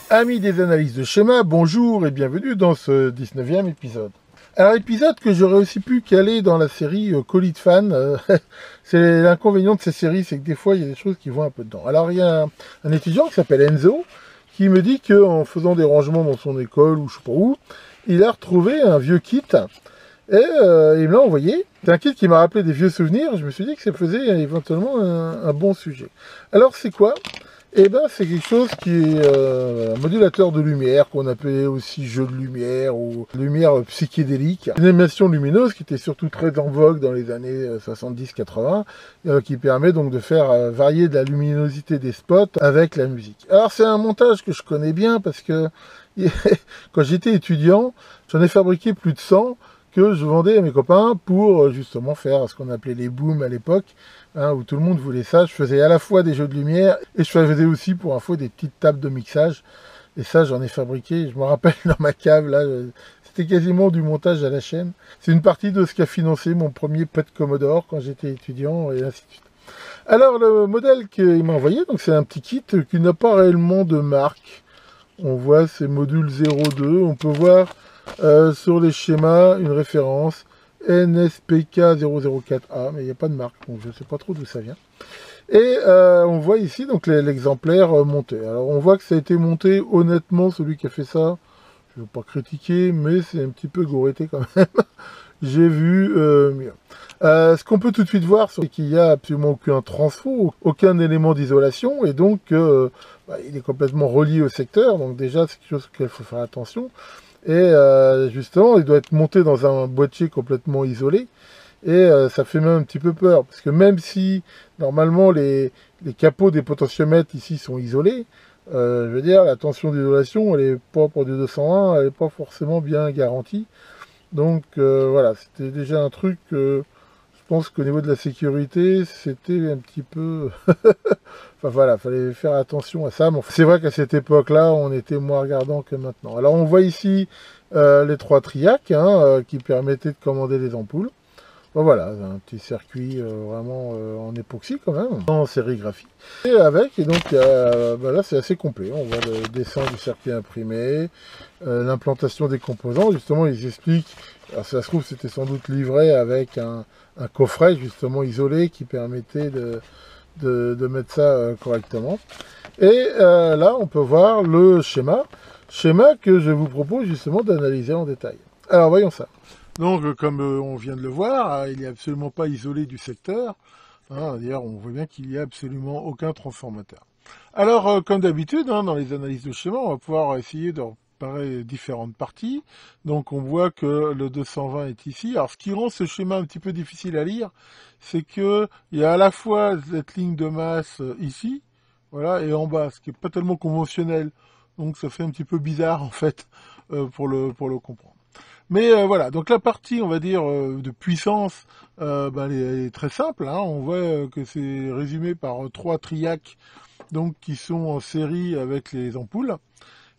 Amis des analyses de schéma, bonjour et bienvenue dans ce 19e épisode. Alors épisode que j'aurais aussi pu caler dans la série Colis de fans, c'est l'inconvénient de ces séries, c'est que des fois il y a des choses qui vont un peu dedans. Alors il y a un étudiant qui s'appelle Enzo, qui me dit qu'en faisant des rangements dans son école ou je sais pas où, il a retrouvé un vieux kit et il me l'a envoyé. C'est un kit qui m'a rappelé des vieux souvenirs, je me suis dit que ça faisait éventuellement un bon sujet. Alors c'est quoi ? Eh ben, c'est quelque chose qui est un modulateur de lumière, qu'on appelait aussi jeu de lumière ou lumière psychédélique. Une émission lumineuse qui était surtout très en vogue dans les années 70-80, qui permet donc de faire varier de la luminosité des spots avec la musique. Alors c'est un montage que je connais bien parce que quand j'étais étudiant, j'en ai fabriqué plus de 100 que je vendais à mes copains pour justement faire ce qu'on appelait les booms à l'époque, où tout le monde voulait ça. Je faisais à la fois des jeux de lumière et je faisais aussi pour info des petites tables de mixage. Et ça, j'en ai fabriqué, je me rappelle dans ma cave, là, c'était quasiment du montage à la chaîne. C'est une partie de ce qui a financé mon premier PET Commodore quand j'étais étudiant et ainsi de suite. Alors, le modèle qu'il m'a envoyé, donc c'est un petit kit qui n'a pas réellement de marque. On voit ces modules 02, on peut voir sur les schémas une référence NSPK004A, mais il n'y a pas de marque, donc je ne sais pas trop d'où ça vient. Et on voit ici donc l'exemplaire monté. Alors on voit que ça a été monté, honnêtement, celui qui a fait ça, je ne veux pas critiquer, mais c'est un petit peu gorété quand même. J'ai vu mieux. Ce qu'on peut tout de suite voir, c'est qu'il n'y a absolument aucun transfo, aucun élément d'isolation, et donc il est complètement relié au secteur, donc déjà c'est quelque chose auquel il faut faire attention. Et justement, il doit être monté dans un boîtier complètement isolé, et ça fait même un petit peu peur, parce que même si normalement les capots des potentiomètres ici sont isolés, je veux dire, la tension d'isolation, elle est pas pour du 220, elle n'est pas forcément bien garantie. Donc voilà, c'était déjà un truc, je pense qu'au niveau de la sécurité, c'était un petit peu... Enfin voilà, fallait faire attention à ça. Mais c'est vrai qu'à cette époque-là, on était moins regardant que maintenant. Alors on voit ici les 3 triacs qui permettaient de commander les ampoules. Bon, voilà, un petit circuit vraiment en époxy quand même, en sérigraphie. Et avec, et donc là c'est assez complet. On voit le dessin du circuit imprimé, l'implantation des composants. Justement, ils expliquent, alors ça se trouve c'était sans doute livré avec un coffret justement isolé qui permettait de mettre ça correctement. Et là, on peut voir le schéma que je vous propose justement d'analyser en détail. Alors, voyons ça. Donc, comme on vient de le voir, il n'est absolument pas isolé du secteur. D'ailleurs, on voit bien qu'il n'y a absolument aucun transformateur. Alors, comme d'habitude, dans les analyses de schéma, on va pouvoir essayer de repérer différentes parties. Donc, on voit que le 220 est ici. Alors, ce qui rend ce schéma un petit peu difficile à lire, c'est qu'il y a à la fois cette ligne de masse ici, voilà, et en bas, ce qui n'est pas tellement conventionnel. Donc, ça fait un petit peu bizarre, en fait, pour le comprendre. Mais voilà, donc la partie, on va dire, de puissance, elle est très simple. On voit que c'est résumé par 3 triacs donc, qui sont en série avec les ampoules.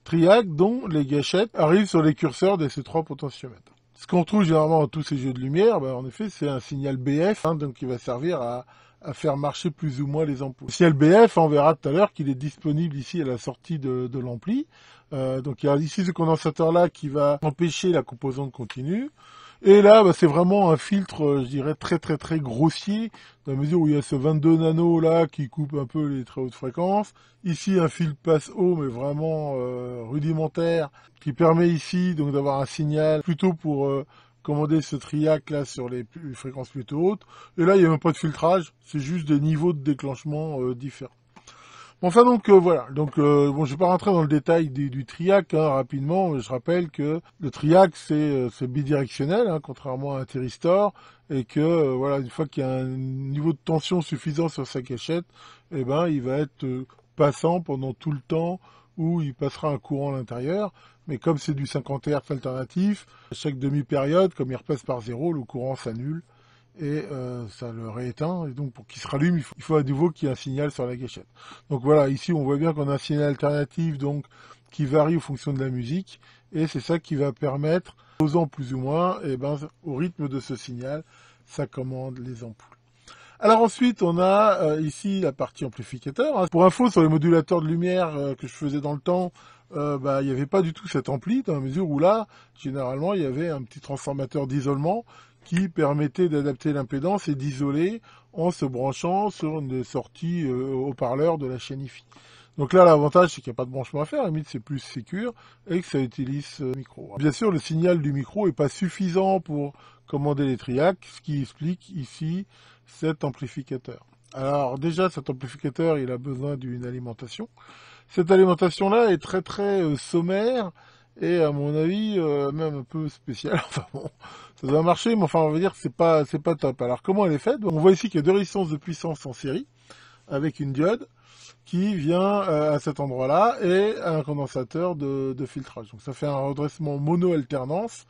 Triacs dont les gâchettes arrivent sur les curseurs de ces 3 potentiomètres. Ce qu'on trouve généralement dans tous ces jeux de lumière, en effet, c'est un signal BF, donc qui va servir à faire marcher plus ou moins les ampoules. Le signal BF, on verra tout à l'heure qu'il est disponible ici à la sortie de l'ampli. Donc il y a ici ce condensateur-là qui va empêcher la composante continue. Et là, c'est vraiment un filtre, je dirais, très très très grossier, dans la mesure où il y a ce 22 nano là qui coupe un peu les très hautes fréquences. Ici, un fil passe haut, mais vraiment rudimentaire, qui permet ici donc d'avoir un signal plutôt pour commander ce triac là sur les fréquences plutôt hautes. Et là, il n'y a même pas de filtrage, c'est juste des niveaux de déclenchement différents. Enfin donc voilà, donc je vais pas rentrer dans le détail du triac rapidement, mais je rappelle que le triac c'est bidirectionnel, contrairement à un thyristor, et que voilà, une fois qu'il y a un niveau de tension suffisant sur sa cachette, il va être passant pendant tout le temps où il passera un courant à l'intérieur, mais comme c'est du 50 Hz alternatif, à chaque demi-période, comme il repasse par zéro, le courant s'annule et ça le rééteint, et donc pour qu'il se rallume, il faut à nouveau qu'il y ait un signal sur la gâchette. Donc voilà, ici on voit bien qu'on a un signal alternatif donc qui varie en fonction de la musique, et c'est ça qui va permettre, dosant plus ou moins, au rythme de ce signal, ça commande les ampoules. Alors ensuite, on a ici la partie amplificateur. Pour info, sur les modulateurs de lumière que je faisais dans le temps, il n'y avait pas du tout cet ampli, dans la mesure où là, généralement, il y avait un petit transformateur d'isolement qui permettait d'adapter l'impédance et d'isoler en se branchant sur une sortie haut-parleur de la chaîne IFI. Donc là, l'avantage, c'est qu'il n'y a pas de branchement à faire, à la limite, c'est plus sécure et que ça utilise le micro. Bien sûr, le signal du micro n'est pas suffisant pour commander les triacs, ce qui explique ici cet amplificateur. Alors déjà, cet amplificateur, il a besoin d'une alimentation. Cette alimentation-là est très très sommaire et à mon avis même un peu spéciale. Enfin bon, ça doit marcher, mais enfin on va dire que c'est pas top. Alors comment elle est faite? On voit ici qu'il y a deux résistances de puissance en série avec une diode qui vient à cet endroit-là et un condensateur de filtrage. Donc ça fait un redressement mono-alternance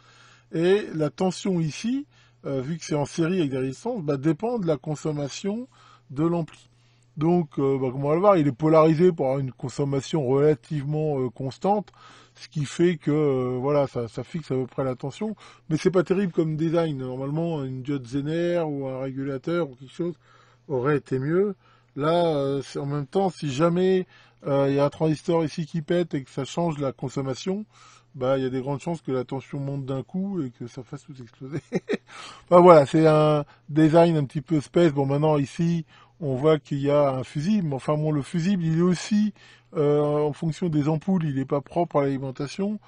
et la tension ici, vu que c'est en série avec des résistances, dépend de la consommation de l'ampli. Donc, comme on va le voir, il est polarisé pour avoir une consommation relativement constante, ce qui fait que voilà, ça fixe à peu près la tension. Mais c'est pas terrible comme design. Normalement, une diode Zener ou un régulateur ou quelque chose aurait été mieux. Là, en même temps, si jamais il y a un transistor ici qui pète et que ça change la consommation, il y a des grandes chances que la tension monte d'un coup et que ça fasse tout exploser. Voilà, c'est un design un petit peu space. Bon, maintenant, ici, on voit qu'il y a un fusible. Enfin bon, le fusible, il est aussi, en fonction des ampoules, il n'est pas propre à l'alimentation.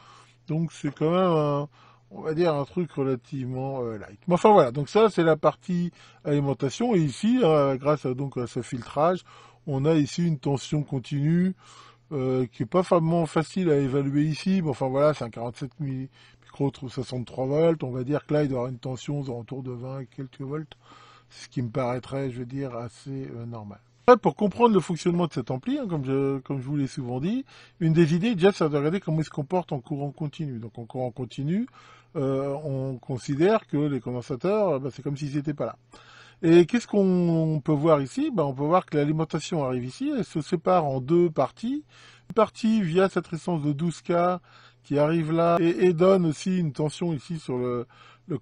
Donc, c'est quand même, on va dire, un truc relativement light. Mais enfin, voilà. Donc ça, c'est la partie alimentation. Et ici, grâce à ce filtrage, on a ici une tension continue qui est pas vraiment facile à évaluer ici, mais enfin voilà, c'est un 47 micro 63 volts, on va dire que là il doit y avoir une tension aux alentours de 20 et quelques volts, ce qui me paraîtrait, je veux dire, assez normal. Pour comprendre le fonctionnement de cet ampli, comme je vous l'ai souvent dit, une des idées, déjà, c'est de regarder comment il se comporte en courant continu. Donc en courant continu, on considère que les condensateurs, c'est comme s'ils n'étaient pas là. Et qu'est-ce qu'on peut voir ici? On peut voir que l'alimentation arrive ici, elle se sépare en deux parties. Une partie via cette résistance de 12K qui arrive là et donne aussi une tension ici sur le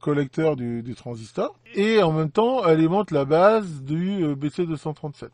collecteur du transistor. Et en même temps, alimente la base du BC237.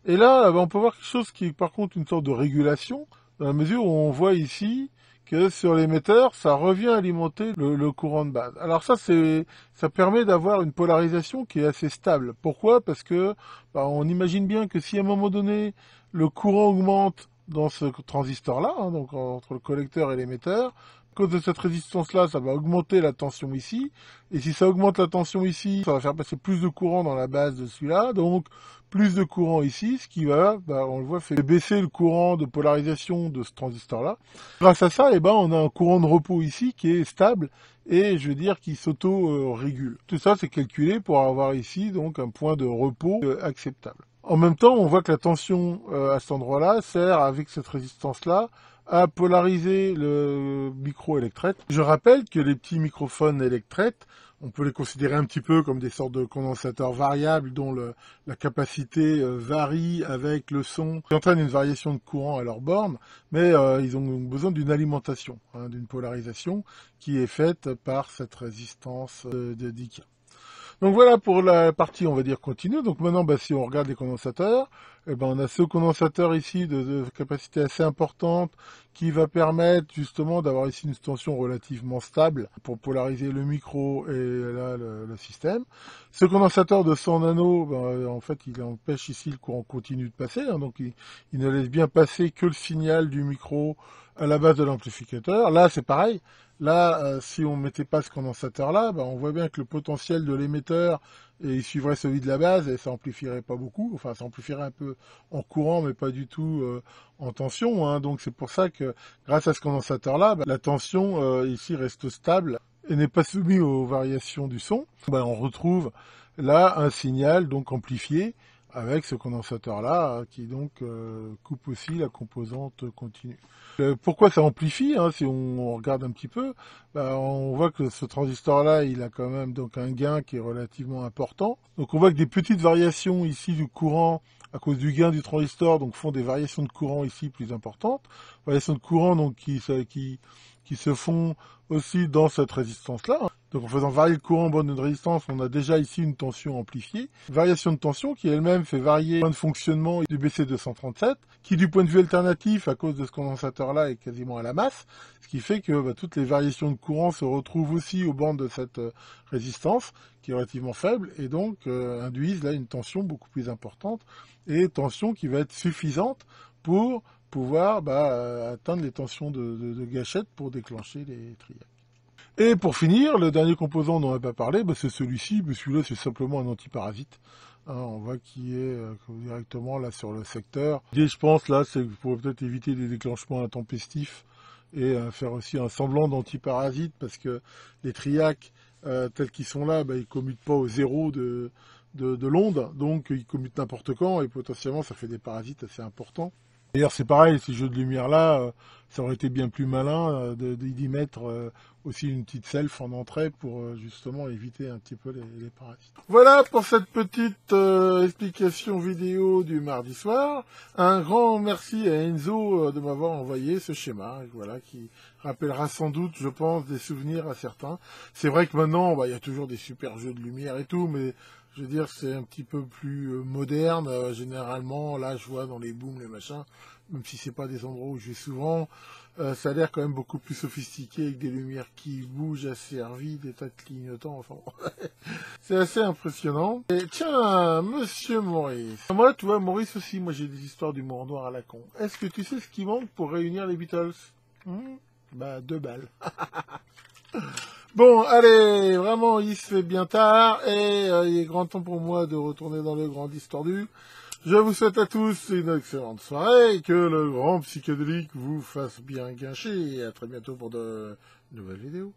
Et là, on peut voir quelque chose qui est par contre une sorte de régulation, dans la mesure où on voit ici que sur l'émetteur, ça revient alimenter le courant de base. Alors ça permet d'avoir une polarisation qui est assez stable. Pourquoi? Parce que on imagine bien que si à un moment donné, le courant augmente dans ce transistor-là, donc entre le collecteur et l'émetteur, à cause de cette résistance-là, ça va augmenter la tension ici. Et si ça augmente la tension ici, ça va faire passer plus de courant dans la base de celui-là. Donc, plus de courant ici, ce qui va, on le voit, fait baisser le courant de polarisation de ce transistor-là. Grâce à ça, on a un courant de repos ici qui est stable et, je veux dire, qui s'auto-régule. Tout ça, c'est calculé pour avoir ici, donc, un point de repos acceptable. En même temps, on voit que la tension à cet endroit-là sert, avec cette résistance-là, à polariser le micro électrète. Je rappelle que les petits microphones électrètes, on peut les considérer un petit peu comme des sortes de condensateurs variables dont la capacité varie avec le son, qui entraîne une variation de courant à leur borne, mais ils ont besoin d'une alimentation, d'une polarisation qui est faite par cette résistance de 10K. Donc voilà pour la partie, on va dire, continue. Donc maintenant, si on regarde les condensateurs, on a ce condensateur ici de capacité assez importante qui va permettre justement d'avoir ici une tension relativement stable pour polariser le micro et là le système. Ce condensateur de 100 nano, en fait, il empêche ici le courant continu de passer, donc il ne laisse bien passer que le signal du micro à la base de l'amplificateur. Là, c'est pareil. Là, si on mettait pas ce condensateur-là, on voit bien que le potentiel de l'émetteur, il suivrait celui de la base et ça amplifierait pas beaucoup. Enfin, ça amplifierait un peu en courant, mais pas du tout en tension. Donc c'est pour ça que, grâce à ce condensateur-là, la tension ici reste stable et n'est pas soumise aux variations du son. On retrouve là un signal donc amplifié avec ce condensateur-là, qui donc coupe aussi la composante continue. Pourquoi ça amplifie, si on regarde un petit peu, on voit que ce transistor-là, il a quand même donc un gain qui est relativement important. Donc on voit que des petites variations ici du courant, à cause du gain du transistor, donc font des variations de courant ici plus importantes. Variations de courant donc qui se font aussi dans cette résistance-là. Donc en faisant varier le courant en bande de résistance, on a déjà ici une tension amplifiée. Variation de tension qui elle-même fait varier le point de fonctionnement du BC237, qui du point de vue alternatif, à cause de ce condensateur-là, est quasiment à la masse, ce qui fait que toutes les variations de courant se retrouvent aussi aux bandes de cette résistance, qui est relativement faible, et donc induisent là une tension beaucoup plus importante, et tension qui va être suffisante pour pouvoir atteindre les tensions de gâchette pour déclencher les triacs. Et pour finir, le dernier composant dont on n'a pas parlé, c'est celui-ci, mais celui-là c'est simplement un antiparasite. On voit qu'il est directement là sur le secteur. L'idée, je pense, là, c'est pour peut-être éviter des déclenchements intempestifs et faire aussi un semblant d'antiparasite, parce que les triacs, tels qu'ils sont là, ils commutent pas au zéro de l'onde, donc ils commutent n'importe quand, et potentiellement ça fait des parasites assez importants. D'ailleurs, c'est pareil, ces jeux de lumière-là, ça aurait été bien plus malin d'y mettre aussi une petite self en entrée pour justement éviter un petit peu les parasites. Voilà pour cette petite explication vidéo du mardi soir. Un grand merci à Enzo de m'avoir envoyé ce schéma, voilà, qui rappellera sans doute, je pense, des souvenirs à certains. C'est vrai que maintenant, il y a toujours des super jeux de lumière et tout, mais je veux dire, c'est un petit peu plus moderne. Généralement, là, je vois dans les booms, les machins, même si c'est pas des endroits où je vais souvent, ça a l'air quand même beaucoup plus sophistiqué, avec des lumières qui bougent assez vite, des tas de clignotants, enfin bon. C'est assez impressionnant. Et tiens, monsieur Maurice. Moi, tu vois, Maurice aussi, moi j'ai des histoires d'humour noir à la con. Est-ce que tu sais ce qui manque pour réunir les Beatles? 2 balles. Bon, allez, vraiment, il se fait bien tard, et il est grand temps pour moi de retourner dans le grand distordu. Je vous souhaite à tous une excellente soirée, et que le grand psychédélique vous fasse bien guincher, et à très bientôt pour de nouvelles vidéos.